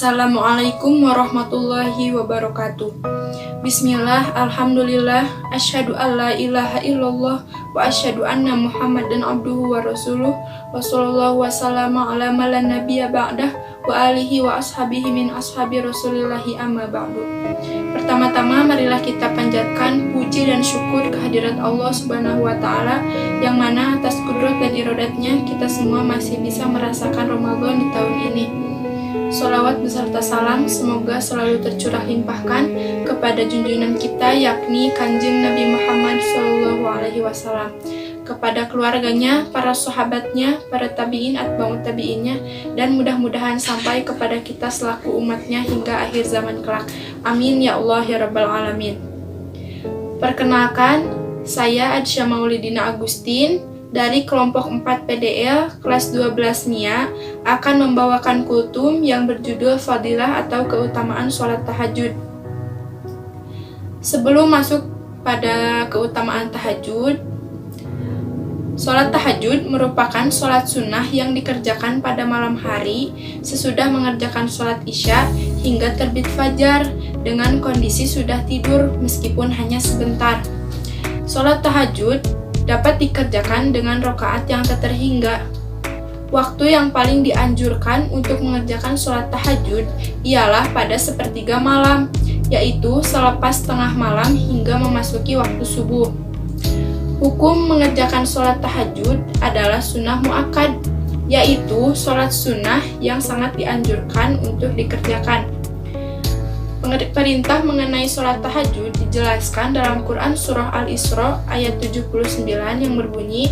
Assalamualaikum warahmatullahi wabarakatuh. Bismillah, alhamdulillah, asyhadu alla ilaha illallah wa asyhadu anna Muhammadan abduhu wa rasuluh wa sallallahu wasallama ala man nabiyya ba'dah wa alihi wa ashabihi min ashabi rasulillahi amma ba'du. Pertama-tama marilah kita panjatkan puji dan syukur kehadirat Allah Subhanahu wa taala yang mana atas kudrat dan iradatnya kita semua masih bisa merasakan Ramadan di tahun ini. Sholawat beserta salam semoga selalu tercurah limpahkan kepada junjungan kita yakni Kanjeng Nabi Muhammad SAW, kepada keluarganya, para sahabatnya, para tabi'in, atba'ut tabi'innya, dan mudah-mudahan sampai kepada kita selaku umatnya hingga akhir zaman kelak. Amin ya Allah ya Rabbal Alamin. Perkenalkan, saya Adsya Maulidina Agustin dari kelompok 4 PDL kelas 12 MIA akan membawakan kultum yang berjudul Fadilah atau Keutamaan Sholat Tahajud. Sebelum masuk pada keutamaan tahajud, sholat tahajud merupakan sholat sunnah yang dikerjakan pada malam hari sesudah mengerjakan sholat isya hingga terbit fajar dengan kondisi sudah tidur meskipun hanya sebentar. Sholat tahajud dapat dikerjakan dengan rakaat yang tak terhingga. Waktu yang paling dianjurkan untuk mengerjakan sholat tahajud ialah pada sepertiga malam, yaitu selepas tengah malam hingga memasuki waktu subuh. Hukum mengerjakan sholat tahajud adalah sunnah muakkad, yaitu sholat sunnah yang sangat dianjurkan untuk dikerjakan. Perintah mengenai sholat tahajud dijelaskan dalam Quran Surah Al-Isra ayat 79 yang berbunyi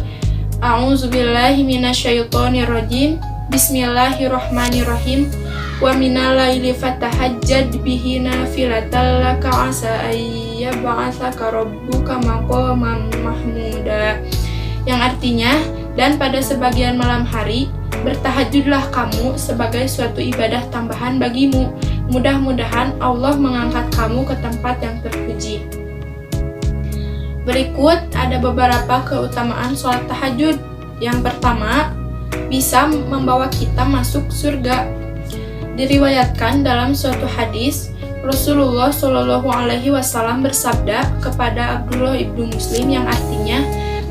A'udzubillahi minasyaitonirrajim Bismillahirrahmanirrahim Wa minal laili fatahajjad bihi nafilatan laka asa ayyab'atsaka rabbuka maqaman mahmuda, yang artinya, dan pada sebagian malam hari bertahajudlah kamu sebagai suatu ibadah tambahan bagimu. Mudah-mudahan Allah mengangkat kamu ke tempat yang terpuji. Berikut ada beberapa keutamaan sholat tahajud. Yang pertama, bisa membawa kita masuk surga. Diriwayatkan dalam suatu hadis, Rasulullah SAW bersabda kepada Abdullah ibnu Muslim yang artinya,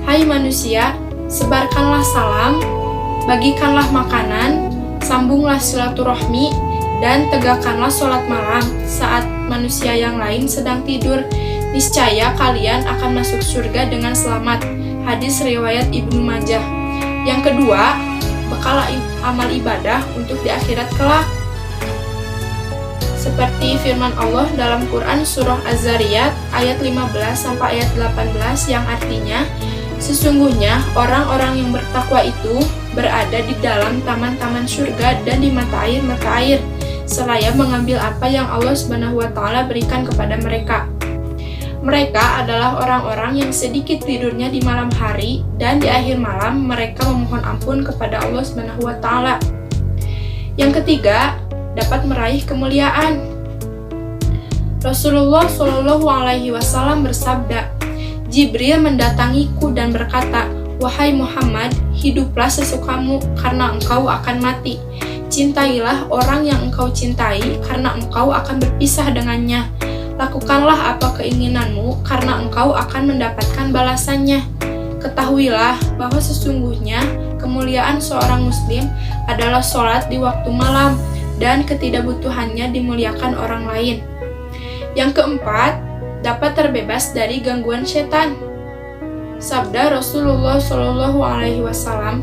"Hai manusia, sebarkanlah salam, bagikanlah makanan, sambunglah silaturahmi, dan tegakkanlah sholat malam saat manusia yang lain sedang tidur. Niscaya kalian akan masuk surga dengan selamat." Hadis riwayat Ibnu Majah. Yang kedua, bekal amal ibadah untuk di akhirat kelak. Seperti firman Allah dalam Quran Surah Az-Zariyat ayat 15 sampai ayat 18 yang artinya, "Sesungguhnya orang-orang yang bertakwa itu berada di dalam taman-taman surga dan di mata air seraya mengambil apa yang Allah Subhanahu wa taala berikan kepada mereka. Mereka adalah orang-orang yang sedikit tidurnya di malam hari dan di akhir malam mereka memohon ampun kepada Allah Subhanahu wa taala." Yang ketiga, dapat meraih kemuliaan. Rasulullah SAW bersabda, "Jibril mendatangiku dan berkata, 'Wahai Muhammad, hiduplah sesukamu karena engkau akan mati. Cintailah orang yang engkau cintai karena engkau akan berpisah dengannya. Lakukanlah apa keinginanmu karena engkau akan mendapatkan balasannya. Ketahuilah bahwa sesungguhnya kemuliaan seorang muslim adalah sholat di waktu malam dan ketidakbutuhannya dimuliakan orang lain.'" Yang keempat, dapat terbebas dari gangguan setan. Sabda Rasulullah SAW,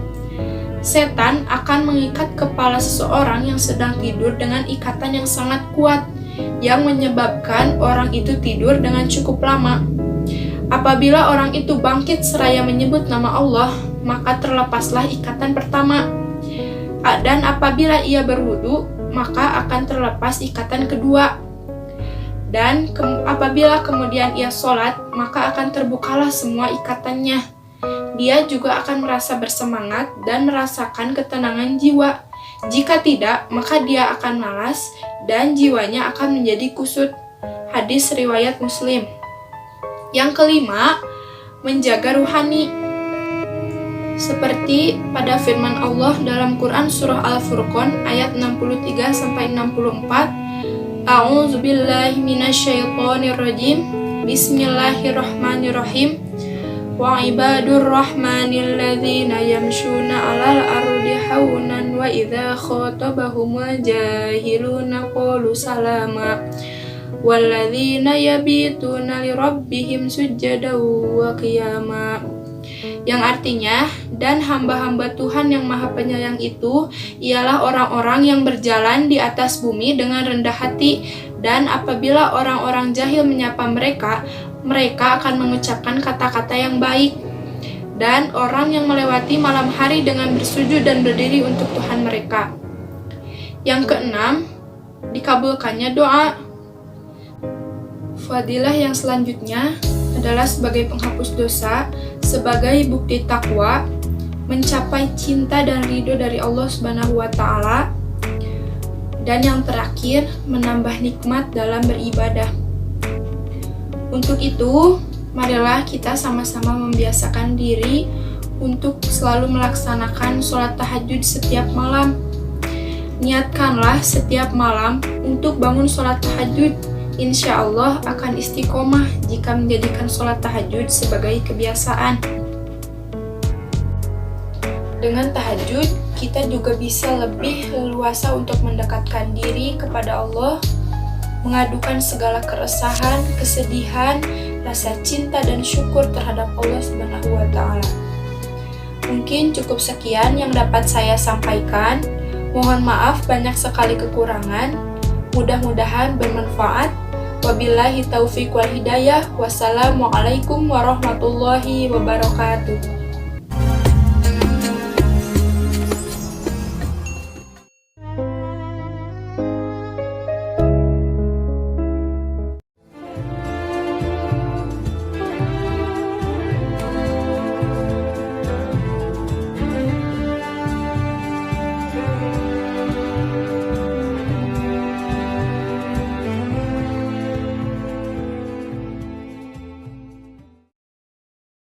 "Setan akan mengikat kepala seseorang yang sedang tidur dengan ikatan yang sangat kuat, yang menyebabkan orang itu tidur dengan cukup lama. Apabila orang itu bangkit seraya menyebut nama Allah, maka terlepaslah ikatan pertama. Dan apabila ia berwudu, maka akan terlepas ikatan kedua. Dan apabila kemudian ia sholat, maka akan terbukalah semua ikatannya. Dia juga akan merasa bersemangat dan merasakan ketenangan jiwa. Jika tidak, maka dia akan malas dan jiwanya akan menjadi kusut." Hadis riwayat Muslim. Yang kelima, menjaga ruhani. Seperti pada firman Allah dalam Quran surah Al-Furqan ayat 63-64, A'udzubillahi minasyaitonirrajim. Bismillahirrahmanirrahim. Wa ibadur rahmanil ladzina yamshuna 'alal ardi haunan wa idza khatabahumul jahiluna qalu salama. Walladzina yabituna lirabbihim sujjadan wa qiyama. Yang artinya, dan hamba-hamba Tuhan yang Maha Penyayang itu ialah orang-orang yang berjalan di atas bumi dengan rendah hati, dan apabila orang-orang jahil menyapa mereka, mereka akan mengucapkan kata-kata yang baik. Dan orang yang melewati malam hari dengan bersujud dan berdiri untuk Tuhan mereka. Yang keenam, dikabulkannya doa. Fadilah yang selanjutnya adalah sebagai penghapus dosa, sebagai bukti takwa, mencapai cinta dan ridho dari Allah Subhanahu wa Ta'ala, dan yang terakhir, menambah nikmat dalam beribadah. Untuk itu, marilah kita sama-sama membiasakan diri untuk selalu melaksanakan sholat tahajud setiap malam. Niatkanlah setiap malam untuk bangun sholat tahajud. Insya Allah akan istiqomah jika menjadikan sholat tahajud sebagai kebiasaan. Dengan tahajud, kita juga bisa lebih leluasa untuk mendekatkan diri kepada Allah, mengadukan segala keresahan, kesedihan, rasa cinta dan syukur terhadap Allah Subhanahu wa Ta'ala. Mungkin cukup sekian yang dapat saya sampaikan. Mohon maaf banyak sekali kekurangan. Mudah-mudahan bermanfaat. Wabillahi taufiq wal hidayah. Wassalamualaikum warahmatullahi wabarakatuh.